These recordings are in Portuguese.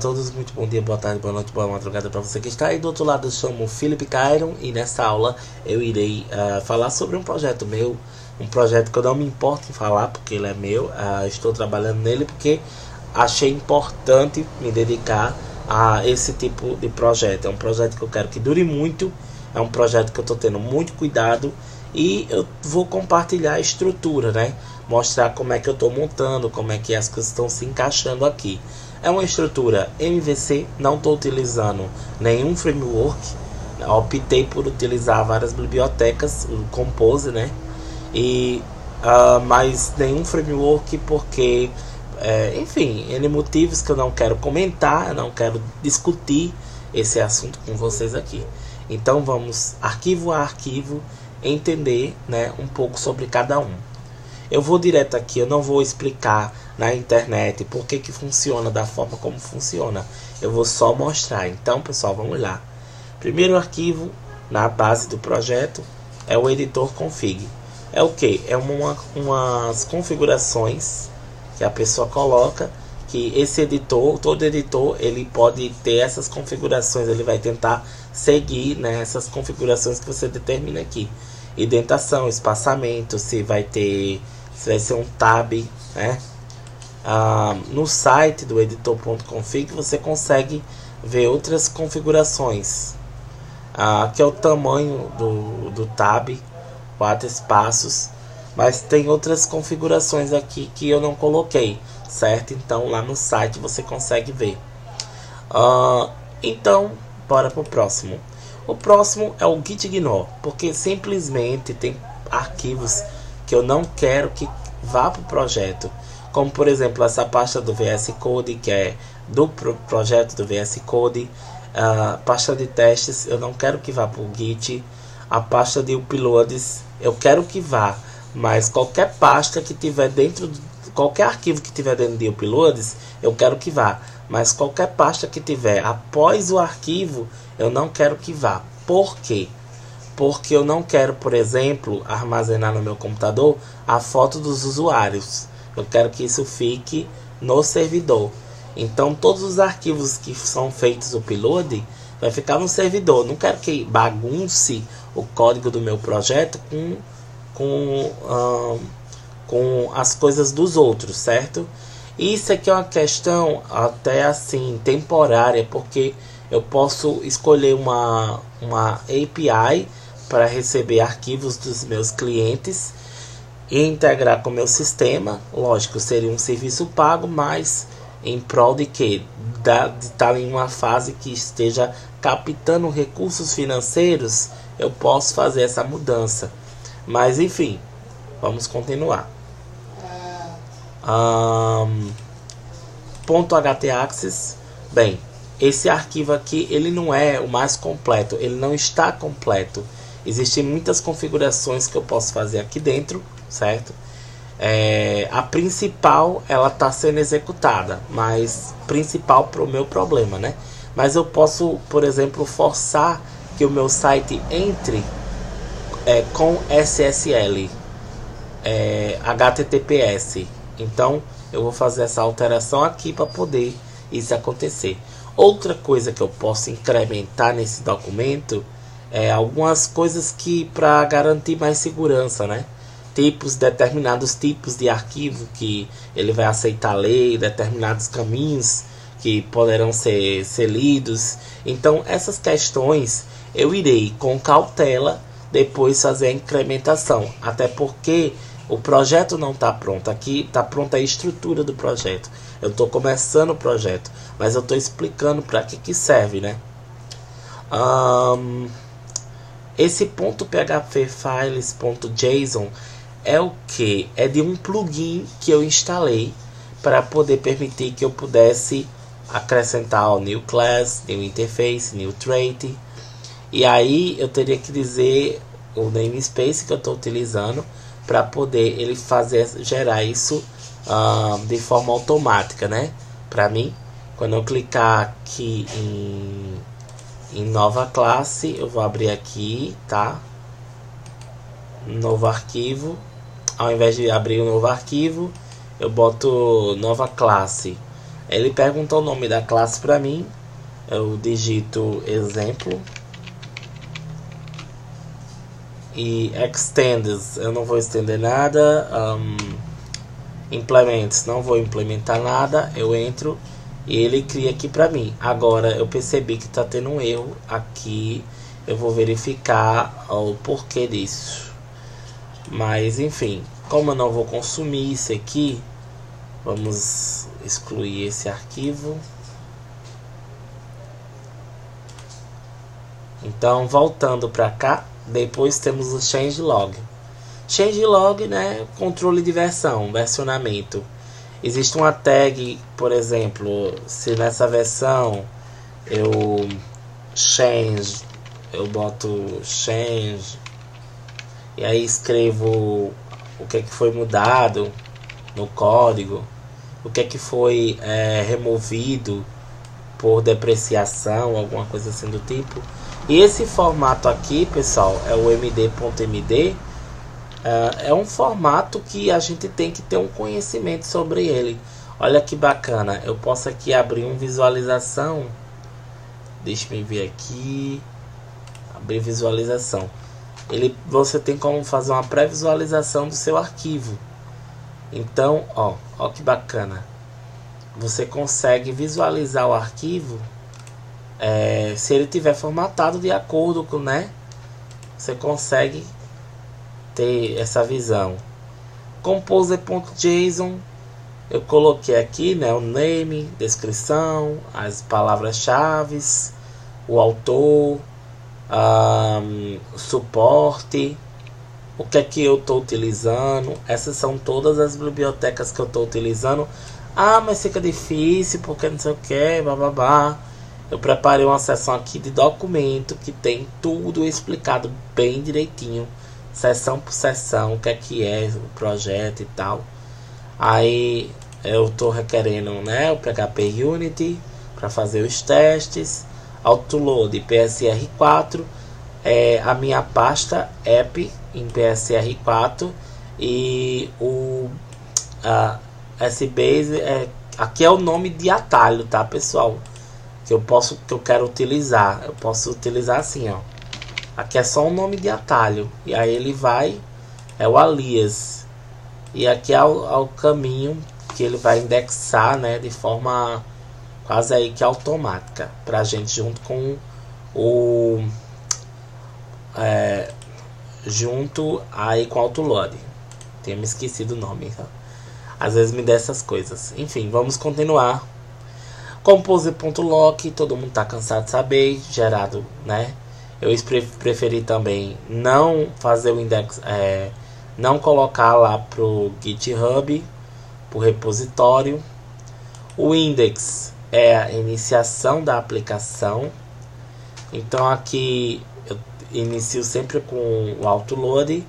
Todos, muito bom dia, boa tarde, boa noite, boa madrugada para você que está aí do outro lado. Eu chamo Felipe Cairon e nessa aula eu irei falar sobre um projeto meu, um projeto que eu não me importo em falar porque ele é meu. Estou trabalhando nele porque achei importante me dedicar a esse tipo de projeto. É um projeto que eu quero que dure muito, é um projeto que eu estou tendo muito cuidado e eu vou compartilhar a estrutura, né? Mostrar como é que eu estou montando, como é que as coisas estão se encaixando aqui. É uma estrutura MVC, não estou utilizando nenhum framework. Optei por utilizar várias bibliotecas, o Compose, né? Mas nenhum framework porque, enfim, N motivos que eu não quero comentar, eu não quero discutir esse assunto com vocês aqui. Então vamos arquivo a arquivo entender, né, um pouco sobre cada um. Eu vou direto aqui, eu não vou explicar na internet por que funciona da forma como funciona. Eu vou só mostrar. Então, pessoal, vamos lá. Primeiro arquivo na base do projeto é o editor config. É o que? É umas configurações que a pessoa coloca, que esse editor, todo editor, ele pode ter essas configurações, ele vai tentar seguir, né, essas configurações que você determina aqui. Indentação, espaçamento, se vai ser um tab, né? No site do editor.config você consegue ver outras configurações, que é o tamanho do tab, 4 espaços, mas tem outras configurações aqui que eu não coloquei, certo? Então lá no site você consegue ver. Então bora pro próximo. O próximo é o git-ignore, porque simplesmente tem arquivos que eu não quero que vá para o projeto, como por exemplo essa pasta do VS Code, que é do projeto do VS Code. A pasta de testes eu não quero que vá para o Git. A pasta de uploads eu quero que vá, mas qualquer pasta que tiver dentro, qualquer arquivo que tiver dentro de uploads eu quero que vá, mas qualquer pasta que tiver após o arquivo eu não quero que vá. Por quê? Porque eu não quero, por exemplo, armazenar no meu computador a foto dos usuários. Eu quero que isso fique no servidor. Então todos os arquivos que são feitos upload vai ficar no servidor. Não quero que bagunce o código do meu projeto com as coisas dos outros, certo? Isso aqui é uma questão até assim temporária, porque eu posso escolher uma API para receber arquivos dos meus clientes e integrar com o meu sistema. Lógico, seria um serviço pago, mas em prol de que? De estar em uma fase que esteja captando recursos financeiros, eu posso fazer essa mudança. Mas enfim, vamos continuar. .htaccess. Bem, esse arquivo aqui ele não é o mais completo, ele não está completo. Existem muitas configurações que eu posso fazer aqui dentro, certo? A principal ela está sendo executada, mas principal para o meu problema, né? Mas eu posso, por exemplo, forçar que o meu site entre com SSL, HTTPS. Então eu vou fazer essa alteração aqui para poder isso acontecer. Outra coisa que eu posso incrementar nesse documento é algumas coisas que para garantir mais segurança, né? Determinados tipos de arquivo que ele vai aceitar ler, determinados caminhos que poderão ser lidos. Então essas questões eu irei com cautela depois fazer a incrementação, até porque o projeto não está pronto. Aqui está pronta a estrutura do projeto. Eu estou começando o projeto, mas eu estou explicando para que serve, né? Esse .php files.json é o que? É de um plugin que eu instalei para poder permitir que eu pudesse acrescentar o new class, new interface, new trait. E aí eu teria que dizer o namespace que eu estou utilizando para poder ele gerar isso de forma automática, né? Para mim, quando eu clicar aqui em nova classe, eu vou abrir aqui, tá? Novo arquivo. Ao invés de abrir um novo arquivo, eu boto nova classe. Ele perguntou o nome da classe para mim. Eu digito exemplo. E extends, eu não vou estender nada. Implements, não vou implementar nada. Eu entro e ele cria aqui para mim. Agora eu percebi que está tendo um erro aqui. Eu vou verificar o porquê disso. Mas enfim, como eu não vou consumir isso aqui, vamos excluir esse arquivo. Então, voltando para cá, depois temos o changelog. Changelog, né, controle de versão, versionamento. Existe uma tag, por exemplo, se nessa versão eu boto change e aí escrevo o que foi mudado no código, o que foi removido por depreciação, alguma coisa assim do tipo. E esse formato aqui, pessoal, é o md.md. É um formato que a gente tem que ter um conhecimento sobre ele. Olha que bacana, eu posso aqui abrir uma visualização. Deixa eu ver aqui. Abrir visualização. Você tem como fazer uma pré-visualização do seu arquivo. Então, ó que bacana. Você consegue visualizar o arquivo se ele tiver formatado de acordo com, né? Você consegue ter essa visão. Composer.json, eu coloquei aqui, né, o name, descrição, as palavras-chave, o autor, suporte, o que é que eu estou utilizando. Essas são todas as bibliotecas que eu estou utilizando. Mas fica difícil porque não sei o que, bababá. Eu preparei uma seção aqui de documento que tem tudo explicado bem direitinho, seção por seção, o que é o projeto e tal. Aí eu estou requerendo, né, o PHP Unity para fazer os testes, autoload PSR4, a minha pasta app em PSR4 e o SBase, aqui é o nome de atalho, tá, pessoal? Que eu quero utilizar. Eu posso utilizar assim, ó. Aqui é só um nome de atalho. E aí ele vai, é o alias. E aqui é o caminho que ele vai indexar, né, de forma quase aí que automática pra gente, junto com o junto aí com o autoload. Tinha me esquecido o nome, tá? Às vezes me dá essas coisas. Enfim, vamos continuar. Composer.lock, todo mundo tá cansado de saber, gerado, né? Eu preferi também não fazer o index, não colocar lá pro GitHub, pro repositório. O index é a iniciação da aplicação. Então aqui eu inicio sempre com o autoload.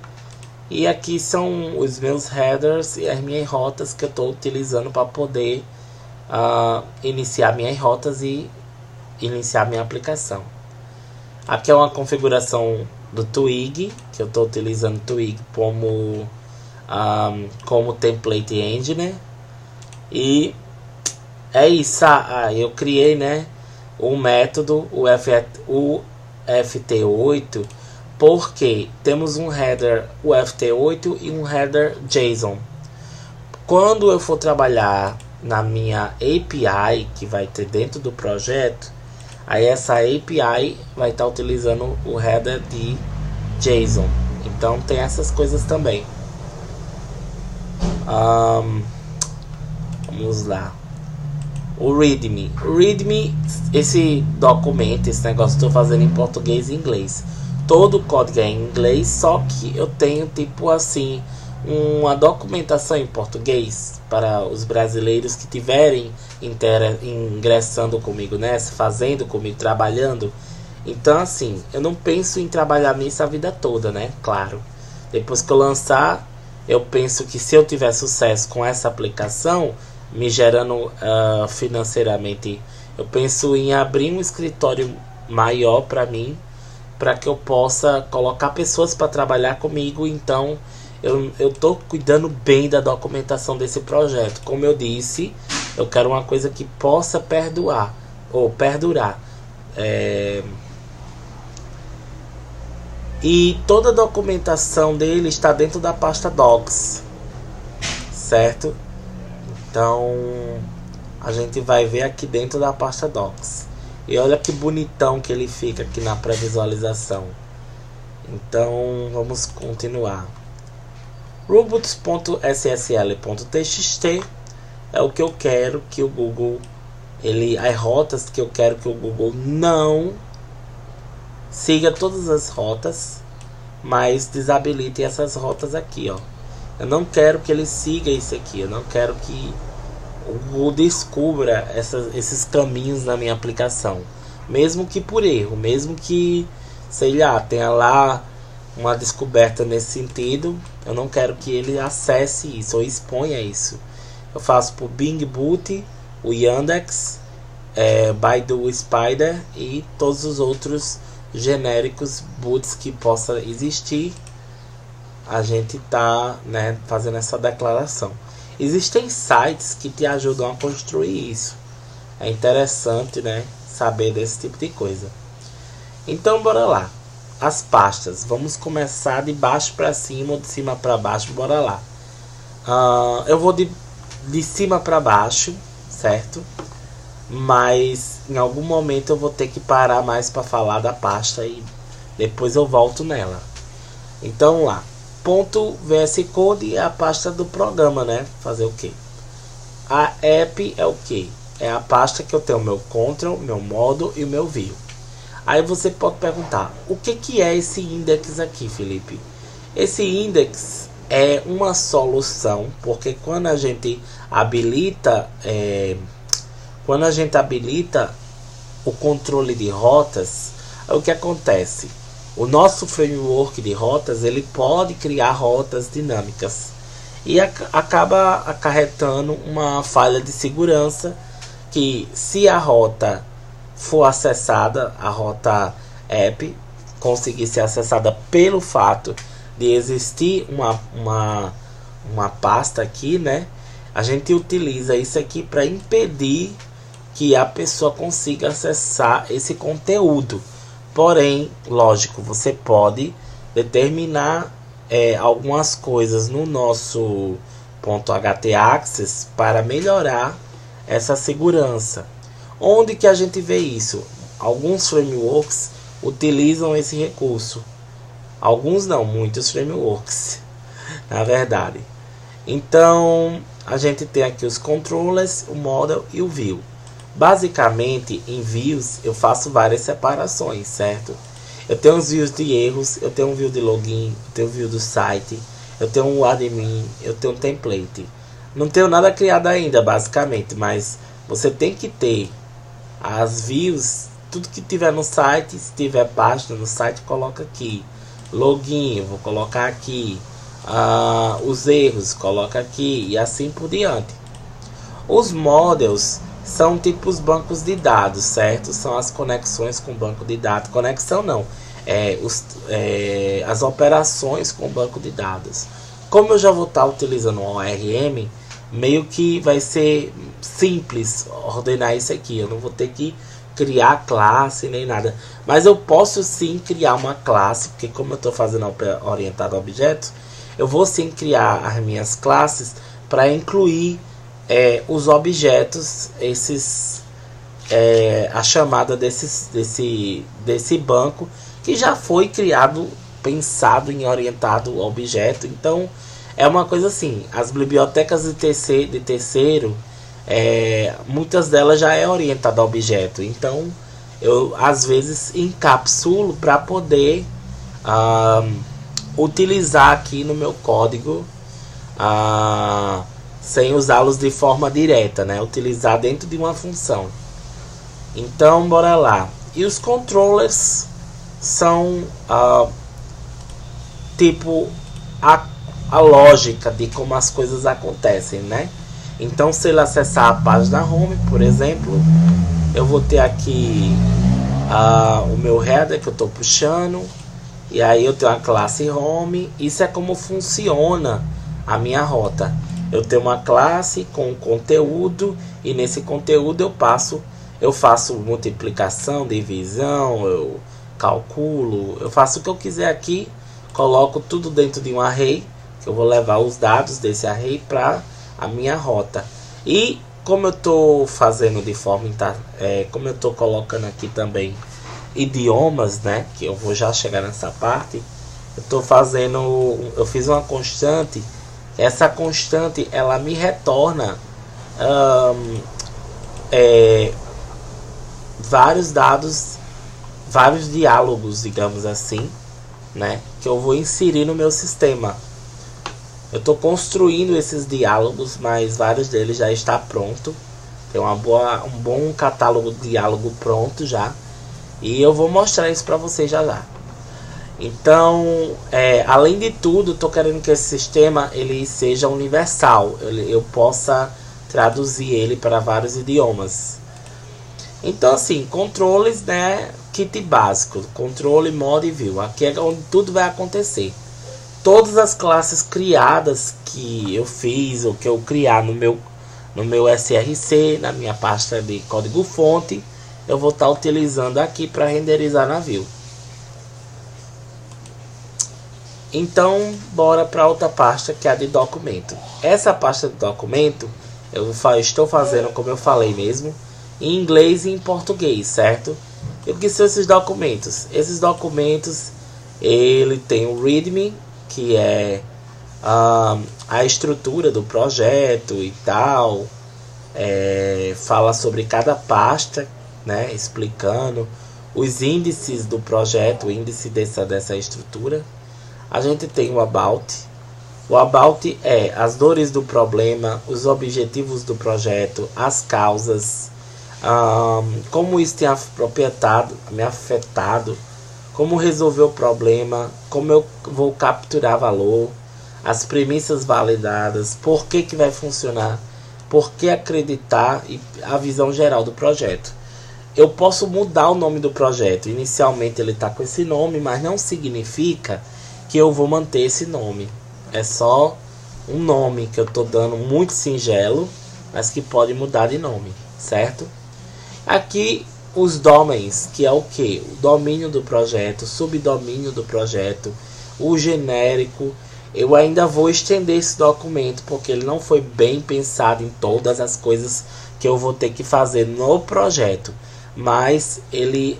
E aqui são os meus headers e as minhas rotas que eu estou utilizando para poder iniciar minhas rotas e iniciar minha aplicação. Aqui é uma configuração do Twig, que eu estou utilizando Twig como template engine. E é isso. Eu criei, né, um método, o FT8, porque temos um header UFT8 e um header JSON. Quando eu for trabalhar na minha API que vai ter dentro do projeto, aí essa API vai estar utilizando o header de JSON. Então tem essas coisas também. Vamos lá. O README. O README, esse documento, esse negócio que estou fazendo em português e inglês. Todo o código é em inglês, só que eu tenho tipo assim uma documentação em português para os brasileiros que tiverem ingressando comigo, né, fazendo comigo, trabalhando. Então assim, eu não penso em trabalhar nisso a vida toda, né, claro. Depois que eu lançar, eu penso que se eu tiver sucesso com essa aplicação, me gerando financeiramente, eu penso em abrir um escritório maior para mim, para que eu possa colocar pessoas para trabalhar comigo. Então eu estou cuidando bem da documentação desse projeto. Como eu disse, Eu quero uma coisa que possa perdurar ou perdurar. E toda a documentação dele está dentro da pasta Docs, certo? Então a gente vai ver aqui dentro da pasta Docs. E olha que bonitão que ele fica aqui na pré-visualização. Então vamos continuar. Robots.ssl.txt é o que eu quero que o Google, as rotas que eu quero que o Google não siga todas as rotas, mas desabilite essas rotas aqui, ó. Eu não quero que ele siga isso aqui, eu não quero que o Google descubra esses caminhos na minha aplicação, mesmo que por erro, mesmo que, sei lá, tenha lá uma descoberta nesse sentido, eu não quero que ele acesse isso ou exponha isso. Eu faço por Bing Boot, o Yandex, Baidu Spider e todos os outros genéricos boots que possa existir. A gente tá, né, fazendo essa declaração. Existem sites que te ajudam a construir isso. É interessante, né, saber desse tipo de coisa. Então bora lá. As pastas. Vamos começar de baixo para cima ou de cima para baixo. Bora lá. Eu vou de cima para baixo, certo? Mas em algum momento eu vou ter que parar mais para falar da pasta e depois eu volto nela. Então lá. .VS Code é a pasta do programa, né? Fazer o que? A app é o que? É a pasta que eu tenho meu control, meu modo e o meu view. Aí você pode perguntar, o que é esse index aqui, Felipe? Esse index é uma solução, porque quando a gente habilita o controle de rotas, o que acontece? O nosso framework de rotas, ele pode criar rotas dinâmicas e acaba acarretando uma falha de segurança, que se a rota for acessada, a rota app conseguir ser acessada pelo fato de existir uma pasta aqui, né? A gente utiliza isso aqui para impedir que a pessoa consiga acessar esse conteúdo. Porém, lógico, você pode determinar algumas coisas no nosso .htaccess para melhorar essa segurança. Onde que a gente vê isso? Alguns frameworks utilizam esse recurso. Alguns não, muitos frameworks, na verdade. Então, a gente tem aqui os controllers, o model e o view. Basicamente, em views, eu faço várias separações, certo? Eu tenho os views de erros, eu tenho um view de login, eu tenho um view do site, eu tenho um admin, eu tenho um template. Não tenho nada criado ainda, basicamente, mas você tem que ter as views, tudo que tiver no site. Se tiver página no site, coloca aqui. Login, eu vou colocar aqui. Os erros, coloca aqui, e assim por diante. Os models são tipo os bancos de dados, certo? São as conexões com o banco de dados. Conexão não, as operações com o banco de dados. Como eu já vou estar utilizando um ORM, meio que vai ser simples ordenar isso aqui. Eu não vou ter que criar classe nem nada. Mas eu posso sim criar uma classe, porque como eu estou fazendo orientado a objetos, eu vou sim criar as minhas classes para incluir os objetos, a chamada desse banco que já foi criado, pensado em orientado ao objeto. Então é uma coisa assim, as bibliotecas de terceiro, muitas delas já é orientada a objeto. Então eu às vezes encapsulo para poder utilizar aqui no meu código, sem usá-los de forma direta, né? Utilizar dentro de uma função. Então bora lá. E os controllers são tipo a lógica de como as coisas acontecem, né? Então, se ele acessar a página home, por exemplo, eu vou ter aqui o meu header que eu estou puxando, e aí eu tenho a classe home. Isso é como funciona a minha rota. Eu tenho uma classe com conteúdo e nesse conteúdo eu faço multiplicação, divisão, eu calculo, eu faço o que eu quiser aqui, coloco tudo dentro de um array, que eu vou levar os dados desse array para a minha rota. E como eu estou fazendo de forma, como eu estou colocando aqui também idiomas, né, que eu vou já chegar nessa parte, eu fiz uma constante. Essa constante ela me retorna vários dados, vários diálogos, digamos assim, né, que eu vou inserir no meu sistema. Eu estou construindo esses diálogos, mas vários deles já está pronto. Tem um bom catálogo de diálogo pronto já, e eu vou mostrar isso para vocês já já. Então, além de tudo, estou querendo que esse sistema ele seja universal, eu possa traduzir ele para vários idiomas. Então, assim, controles, né, kit básico, controle, mod e view. Aqui é onde tudo vai acontecer. Todas as classes criadas que eu fiz ou que eu criar no meu SRC, na minha pasta de código fonte, eu vou estar utilizando aqui para renderizar na view. Então, bora para outra pasta, que é a de documento. Essa pasta de documento, eu estou fazendo, como eu falei mesmo, em inglês e em português, certo? E o que são esses documentos? Esses documentos, ele tem o README, que é a estrutura do projeto e tal. Fala sobre cada pasta, né? Explicando os índices do projeto, o índice dessa estrutura. A gente tem o About. O About é as dores do problema, os objetivos do projeto, as causas, como isso tem me afetado, como resolver o problema, como eu vou capturar valor, as premissas validadas, por que vai funcionar, por que acreditar e a visão geral do projeto. Eu posso mudar o nome do projeto. Inicialmente ele está com esse nome, mas não significa que eu vou manter esse nome. É só um nome que eu estou dando muito singelo, mas que pode mudar de nome, certo? Aqui os domains, que é o que? O domínio do projeto, o subdomínio do projeto, o genérico. Eu ainda vou estender esse documento, porque ele não foi bem pensado em todas as coisas que eu vou ter que fazer no projeto. Mas ele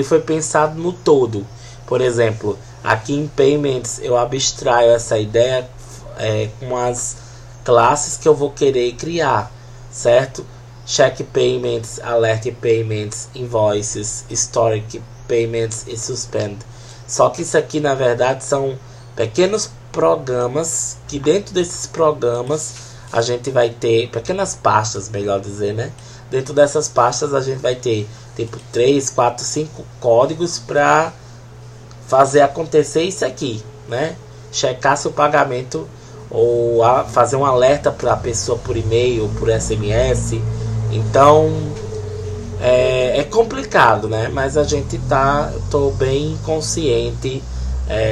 foi pensado no todo. Por exemplo, aqui em Payments eu abstraio essa ideia com as classes que eu vou querer criar, certo? Check Payments, Alert Payments, Invoices, Historic Payments e Suspend. Só que isso aqui na verdade são pequenos programas, que dentro desses programas a gente vai ter pequenas pastas, melhor dizer, né? Dentro dessas pastas a gente vai ter tipo 3, 4, 5 códigos para fazer acontecer isso aqui, né? Checar se o pagamento ou fazer um alerta para a pessoa por e-mail ou por SMS. Então é complicado, né? Mas tô bem consciente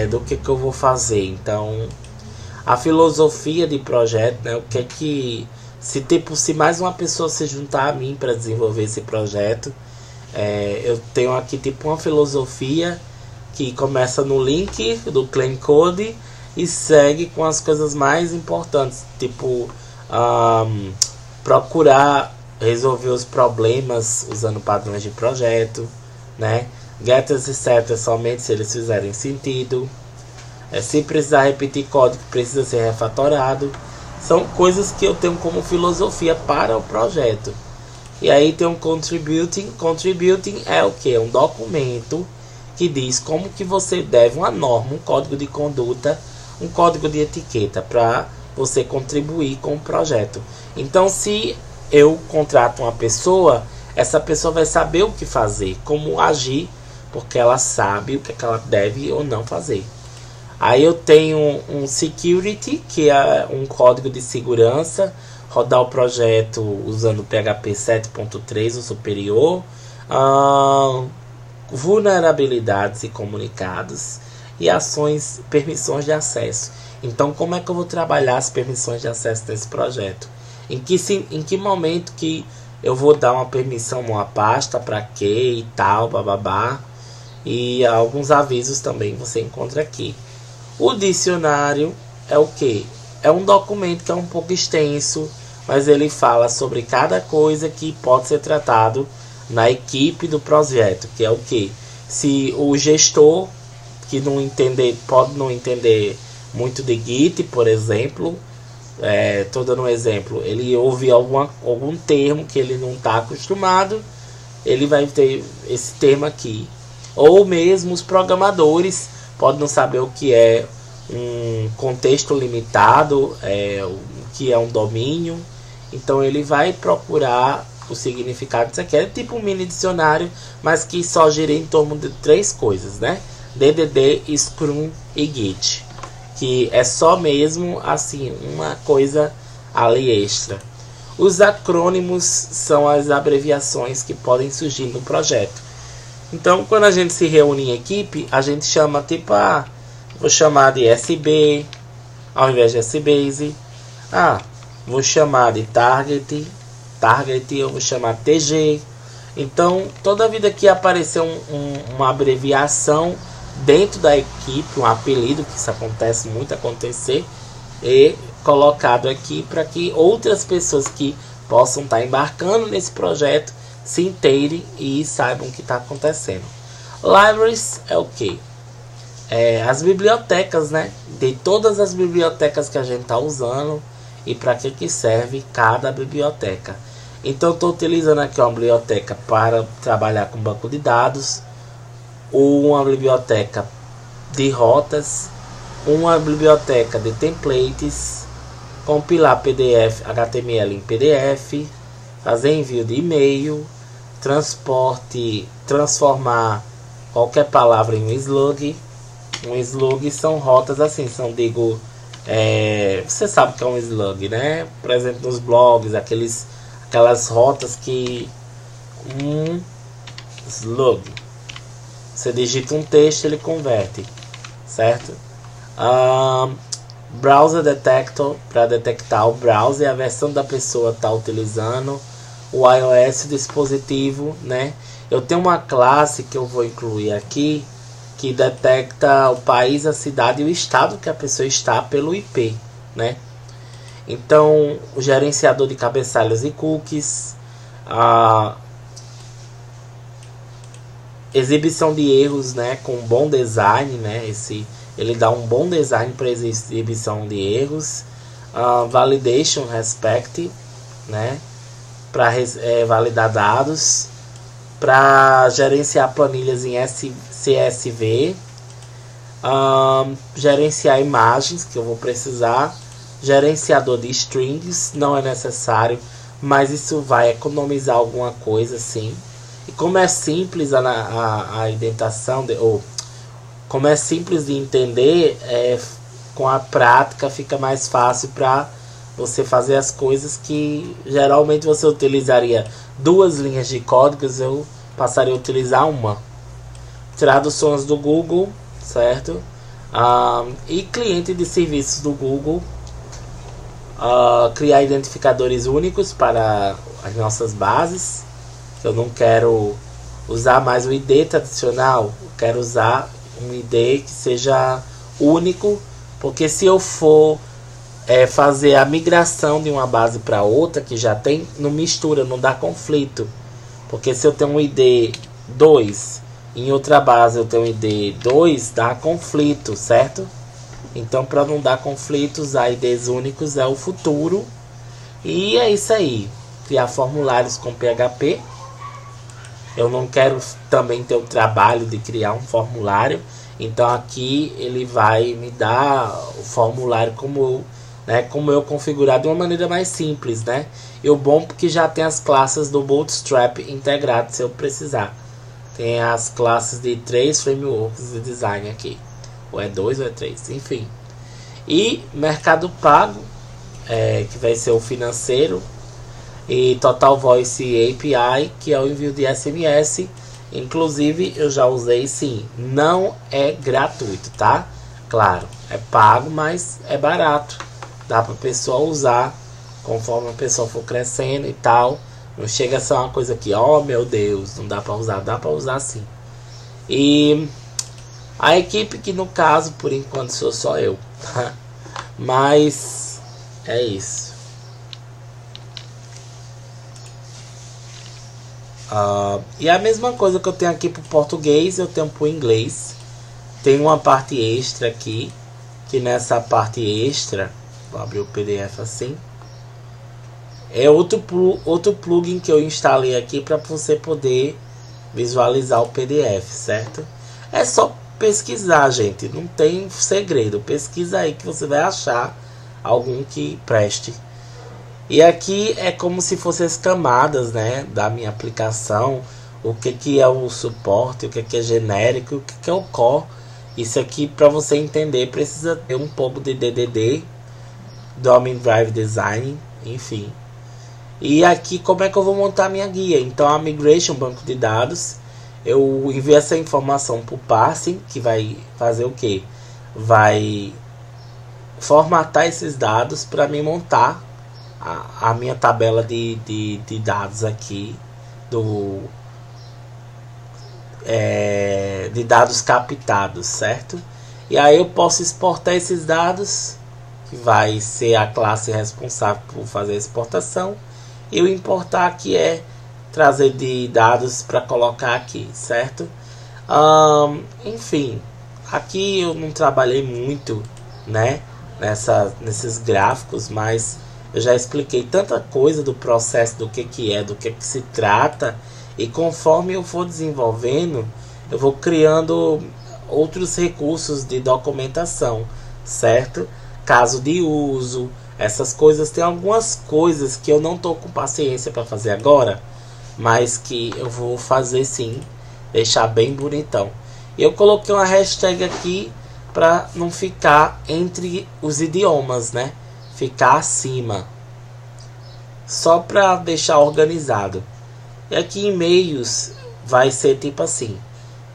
do que eu vou fazer. Então a filosofia de projeto, né? O que é que se mais uma pessoa se juntar a mim para desenvolver esse projeto, eu tenho aqui tipo uma filosofia que começa no link do Clean Code e segue com as coisas mais importantes, tipo procurar resolver os problemas usando padrões de projeto, né? Getters e setters somente se eles fizerem sentido. Se precisar repetir código, precisa ser refatorado. São coisas que eu tenho como filosofia para o projeto. E aí tem um contributing. Contributing é o que? É um documento que diz como que você deve, uma norma, um código de conduta, um código de etiqueta para você contribuir com o projeto. Então, se eu contrato uma pessoa, essa pessoa vai saber o que fazer, como agir, porque ela sabe o que ela deve ou não fazer. Aí eu tenho um security, que é um código de segurança, rodar o projeto usando PHP 7.3 ou superior, vulnerabilidades e comunicados. e ações, permissões de acesso. Então, como é que eu vou trabalhar as permissões de acesso desse projeto? Em que momento que eu vou dar uma permissão a uma pasta, para quê e tal, bababá. E alguns avisos também você encontra aqui. O dicionário é o que? É um documento que é um pouco extenso, mas ele fala sobre cada coisa que pode ser tratado na equipe do projeto, que é o que? Se o gestor que não entender, pode não entender muito de Git, por exemplo, estou dando um exemplo, ele ouve algum termo que ele não está acostumado, ele vai ter esse termo aqui. Ou mesmo os programadores podem não saber o que é um contexto limitado, o que é um domínio. Então ele vai procurar o significado disso aqui. É tipo um mini dicionário, mas que só gira em torno de 3 coisas, né? DDD, Scrum e Git. Que é só mesmo assim, uma coisa ali extra. Os acrônimos são as abreviações que podem surgir no projeto. Então, quando a gente se reúne em equipe, a gente chama tipo, vou chamar de SB, ao invés de SBase. Vou chamar de Target eu vou chamar TG. Então, toda vida que aparecer uma abreviação dentro da equipe, um apelido, que isso acontece muito acontecer, é colocado aqui para que outras pessoas que possam estar embarcando nesse projeto se inteirem e saibam o que está acontecendo. Libraries é o que? As bibliotecas, né? De todas as bibliotecas que a gente está usando e para que serve cada biblioteca. Então, estou utilizando aqui uma biblioteca para trabalhar com banco de dados, uma biblioteca de rotas, uma biblioteca de templates, compilar PDF, HTML em PDF, fazer envio de e-mail, transformar qualquer palavra em um slug. Um slug são rotas assim, você sabe o que é um slug, né? Por exemplo, nos blogs, aquelas rotas que slug, você digita um texto, ele converte, certo? Browser Detector, para detectar o browser, a versão da pessoa está utilizando, o iOS, o dispositivo, né? Eu tenho uma classe que eu vou incluir aqui que detecta o país, a cidade e o estado que a pessoa está pelo IP, né? Então, o gerenciador de cabeçalhos e cookies, a exibição de erros, né, com bom design, né? Ele dá um bom design para exibição de erros, validation respect, né, para validar dados, para gerenciar planilhas em CSV, gerenciar imagens que eu vou precisar, gerenciador de strings, não é necessário, mas isso vai economizar alguma coisa, sim. E como é simples a indentação, como é simples de entender, com a prática fica mais fácil para você fazer as coisas que geralmente você utilizaria 2 linhas de códigos, eu passaria a utilizar uma. Traduções do Google, certo? E cliente de serviços do Google. Criar identificadores únicos para as nossas bases. Eu não quero usar mais o ID tradicional, eu quero usar um ID que seja único, porque se eu for fazer a migração de uma base para outra que já tem, não mistura, não dá conflito, porque se eu tenho um ID 2 em outra base eu tenho um ID 2, dá conflito, certo? Então, para não dar conflito, usar IDs únicos é o futuro. E é isso aí, criar formulários com PHP. Eu não quero também ter o trabalho de criar um formulário, então aqui ele vai me dar o formulário como eu configurar de uma maneira mais simples, né? E o bom porque já tem as classes do Bootstrap integrado se eu precisar. Tem as classes de 3 frameworks de design aqui, ou é 2 ou é 3, enfim. E Mercado Pago, que vai ser o financeiro, e Total Voice API, que é o envio de SMS, Inclusive eu já usei, sim. Não é gratuito, tá? Claro, é pago, mas é barato. Dá pra pessoa usar conforme a pessoa for crescendo e tal. Não chega a ser uma coisa que, oh meu Deus, não dá pra usar. Dá pra usar sim. E a equipe, que no caso, por enquanto, sou só eu. Mas é isso. E a mesma coisa que eu tenho aqui pro português, eu tenho pro inglês. Tem uma parte extra aqui, que nessa parte extra, vou abrir o PDF assim, é outro plugin que eu instalei aqui para você poder visualizar o PDF, certo? É só pesquisar, gente, não tem segredo. Pesquisa aí que você vai achar algum que preste. E aqui é como se fossem as camadas, né, da minha aplicação. O que é o suporte, o que é genérico, o que é o core. Isso aqui, para você entender, precisa ter um pouco de DDD, Domain Drive Design, enfim. E aqui como é que eu vou montar a minha guia. Então a Migration, banco de dados, eu envio essa informação para o parsing, que vai fazer o que? Vai formatar esses dados para me montar a minha tabela de dados aqui de dados captados, certo? E aí eu posso exportar esses dados, que vai ser a classe responsável por fazer a exportação, e o importar, que é trazer de dados para colocar aqui, certo? Enfim, aqui eu não trabalhei muito, né, nesses gráficos, mas eu já expliquei tanta coisa do processo, do que é, do que se trata. E conforme eu for desenvolvendo, eu vou criando outros recursos de documentação, certo? Caso de uso, essas coisas. Tem algumas coisas que eu não estou com paciência para fazer agora, mas que eu vou fazer sim, deixar bem bonitão. Eu coloquei uma hashtag aqui para não ficar entre os idiomas, né? Ficar acima, só para deixar organizado. E aqui e-mails vai ser tipo assim.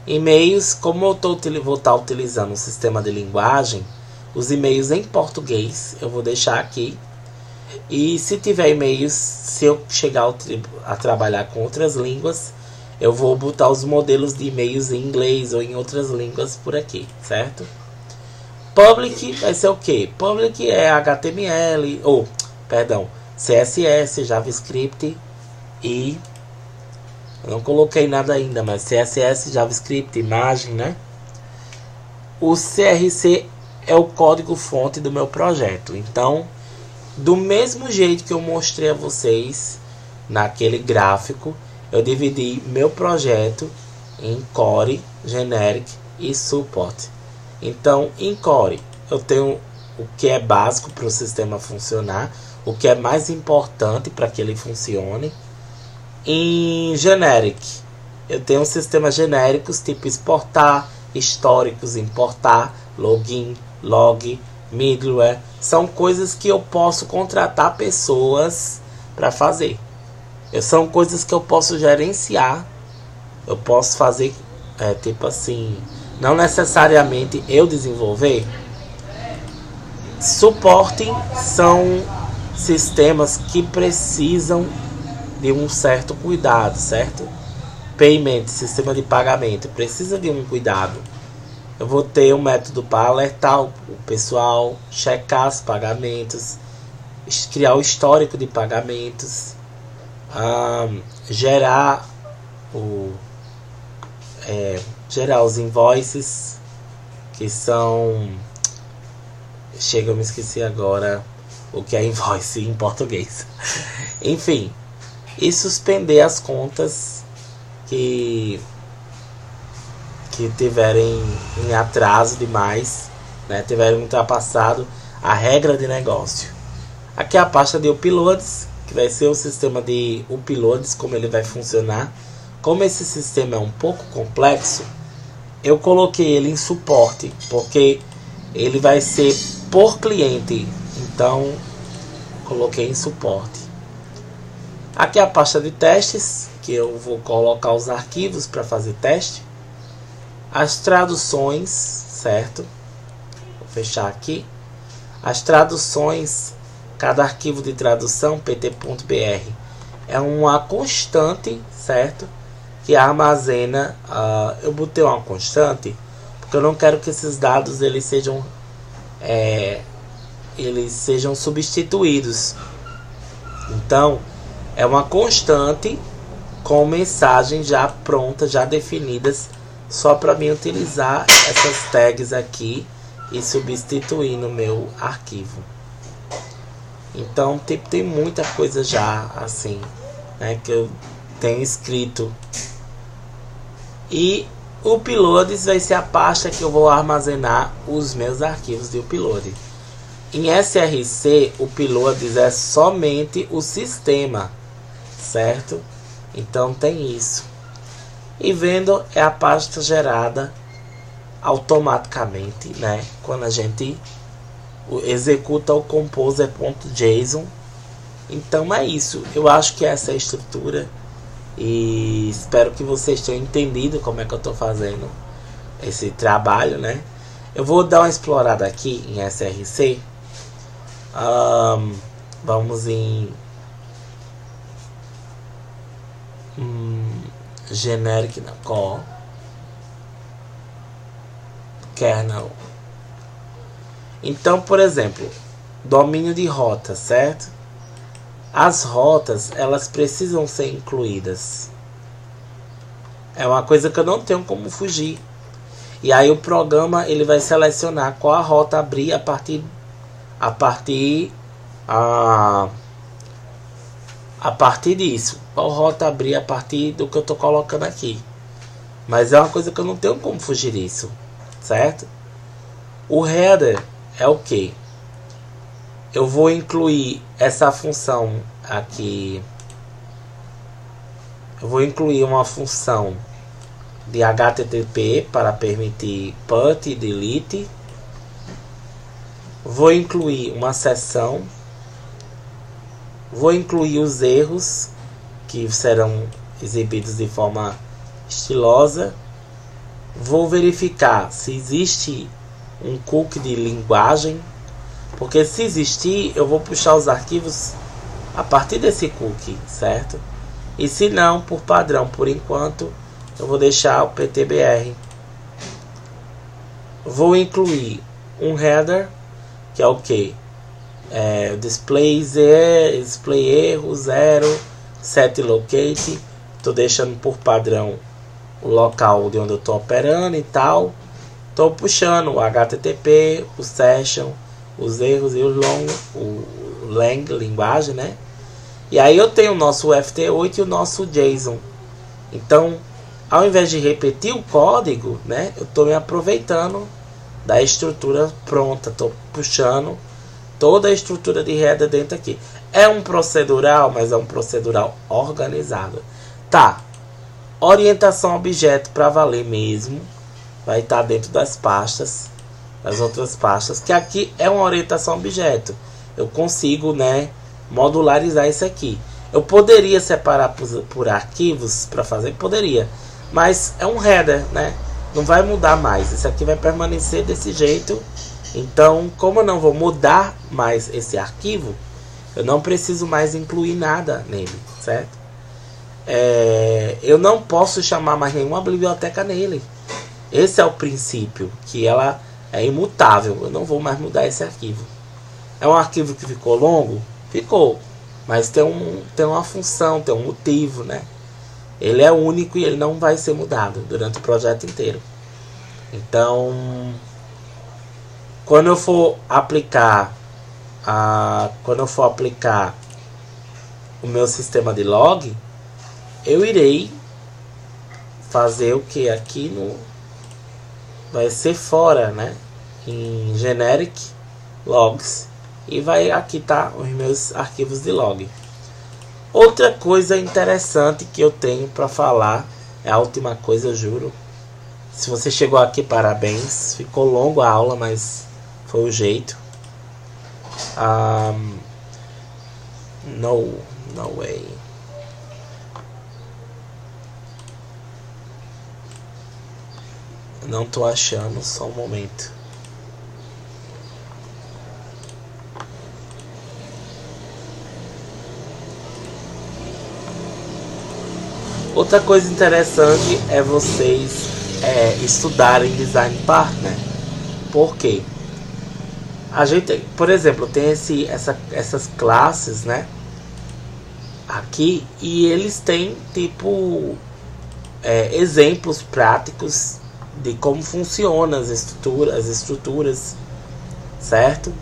E-mails, como eu vou estar utilizando o sistema de linguagem, os e-mails em português eu vou deixar aqui. E se tiver e-mails, se eu chegar a trabalhar com outras línguas, eu vou botar os modelos de e-mails em inglês ou em outras línguas por aqui, certo? Public vai ser o que? Public é HTML, CSS, JavaScript e... eu não coloquei nada ainda, mas CSS, JavaScript, imagem, né? O CRC é o código fonte do meu projeto. Então, do mesmo jeito que eu mostrei a vocês naquele gráfico, eu dividi meu projeto em Core, Generic e Support. Então, em Core, eu tenho o que é básico para o sistema funcionar, o que é mais importante para que ele funcione. Em Generic, eu tenho sistemas genéricos, tipo exportar, históricos, importar, login, log, middleware. São coisas que eu posso contratar pessoas para fazer. São coisas que eu posso gerenciar. Eu posso fazer, tipo assim, não necessariamente eu desenvolver. Suporte são sistemas que precisam de um certo cuidado, certo? Payment, sistema de pagamento, precisa de um cuidado. Eu vou ter um método para alertar o pessoal, checar os pagamentos, criar o histórico de pagamentos, gerar os invoices, que são... eu me esqueci agora o que é invoice em português. Enfim, e suspender as contas que tiverem em atraso demais, né, tiverem ultrapassado a regra de negócio. Aqui é a pasta de uploads, que vai ser o sistema de uploads, como ele vai funcionar. Como esse sistema é um pouco complexo, eu coloquei ele em suporte, porque ele vai ser por cliente, então coloquei em suporte. Aqui é a pasta de testes, que eu vou colocar os arquivos para fazer teste. As traduções, certo? Vou fechar aqui. As traduções, cada arquivo de tradução pt.br é uma constante, certo? Que armazena. Eu botei uma constante porque eu não quero que esses dados eles sejam substituídos. Então é uma constante com mensagens já prontas, já definidas, só para mim utilizar essas tags aqui e substituir no meu arquivo. Então tem muita coisa já assim, né, que eu tenho escrito. E o uploads vai ser a pasta que eu vou armazenar os meus arquivos de upload. Em SRC, o uploads é somente o sistema, certo? Então tem isso. E vendo é a pasta gerada automaticamente, né? Quando a gente executa o composer.json. Então é isso. Eu acho que essa é a estrutura. E espero que vocês tenham entendido como é que eu estou fazendo esse trabalho, né? Eu vou dar uma explorada aqui em SRC. Vamos em generic na core kernel. Então, por exemplo, domínio de rota, certo? As rotas, elas precisam ser incluídas. É uma coisa que eu não tenho como fugir. E aí o programa ele vai selecionar qual a rota abrir a partir disso. Qual rota abrir a partir do que eu estou colocando aqui. Mas é uma coisa que eu não tenho como fugir disso, certo? O header é o que? Eu vou incluir essa função aqui. Eu vou incluir uma função de HTTP para permitir put e delete. Vou incluir uma seção. Vou incluir os erros que serão exibidos de forma estilosa. Vou verificar se existe um cookie de linguagem, porque se existir eu vou puxar os arquivos a partir desse cookie, certo? E se não, por padrão, por enquanto eu vou deixar o PTBR. Vou incluir um header, que é o que? Display erro 0, set locate. Estou deixando por padrão o local de onde eu estou operando e tal. Estou puxando o HTTP, o session, os erros e o lang, linguagem, né? E aí eu tenho o nosso FT8 e o nosso JSON. Então, ao invés de repetir o código, né, eu estou me aproveitando da estrutura pronta. Estou puxando toda a estrutura de header dentro aqui. É um procedural, mas é um procedural organizado. Tá. Orientação a objeto para valer mesmo. Vai estar dentro das pastas, das outras pastas, que aqui é uma orientação a objeto. Eu consigo, né, modularizar isso aqui. Eu poderia separar por arquivos para fazer? Poderia. Mas é um header, né? Não vai mudar mais. Isso aqui vai permanecer desse jeito. Então, como eu não vou mudar mais esse arquivo, eu não preciso mais incluir nada nele, certo? Eu não posso chamar mais nenhuma biblioteca nele. Esse é o princípio, que ela é imutável. Eu não vou mais mudar esse arquivo. É um arquivo que ficou longo? Ficou. Mas tem uma função, tem um motivo, né? Ele é único e ele não vai ser mudado durante o projeto inteiro. Então, quando eu for aplicar o meu sistema de log, eu irei fazer o que aqui no vai ser fora, né, em generic logs, e vai aqui tá os meus arquivos de log. Outra coisa interessante que eu tenho para falar, é a última coisa, eu juro. Se você chegou aqui, parabéns. Ficou longo a aula, mas foi o jeito. No way. Não tô achando, só um momento. Outra coisa interessante é vocês estudarem Design Partner. Por quê? A gente, por exemplo, tem essas classes, né? Aqui, e eles têm tipo exemplos práticos de como funcionam as estruturas, certo?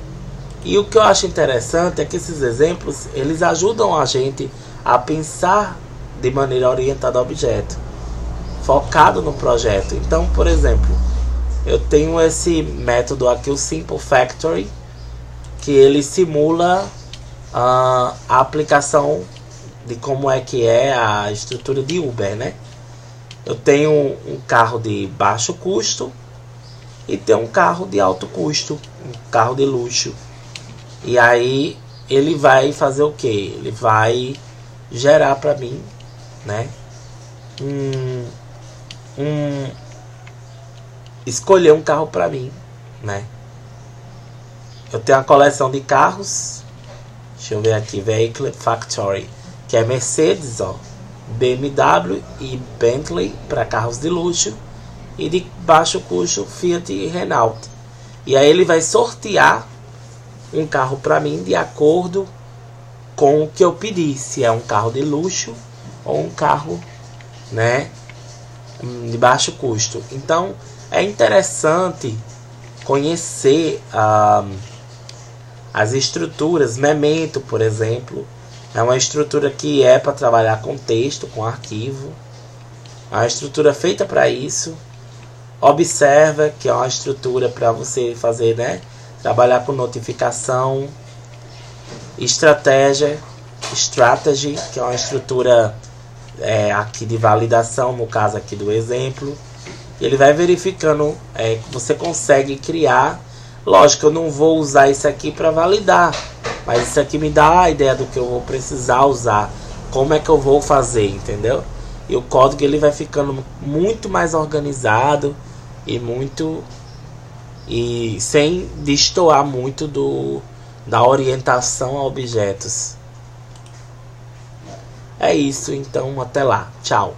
E o que eu acho interessante é que esses exemplos, eles ajudam a gente a pensar de maneira orientada ao objeto, focado no projeto. Então, por exemplo, eu tenho esse método aqui, o Simple Factory, que ele simula a aplicação de como é que é a estrutura de Uber, né? Eu tenho um carro de baixo custo e tenho um carro de alto custo, um carro de luxo. E aí ele vai fazer o que? Ele vai gerar para mim, né? Escolher um carro para mim, né? Eu tenho uma coleção de carros. Deixa eu ver aqui, Vehicle Factory, que é Mercedes, ó, BMW e Bentley para carros de luxo, e de baixo custo Fiat e Renault. E aí ele vai sortear um carro para mim de acordo com o que eu pedi, se é um carro de luxo ou um carro, né, de baixo custo. Então é interessante conhecer as estruturas. Memento, por exemplo, é uma estrutura que é para trabalhar com texto, com arquivo. É uma estrutura feita para isso. Observer, que é uma estrutura para você fazer, né, trabalhar com notificação. Strategy, que é uma estrutura aqui de validação, no caso aqui do exemplo. Ele vai verificando que você consegue criar. Lógico, eu não vou usar isso aqui para validar, mas isso aqui me dá a ideia do que eu vou precisar usar, como é que eu vou fazer, entendeu? E o código ele vai ficando muito mais organizado e sem destoar muito da orientação a objetos. É isso, então até lá, tchau.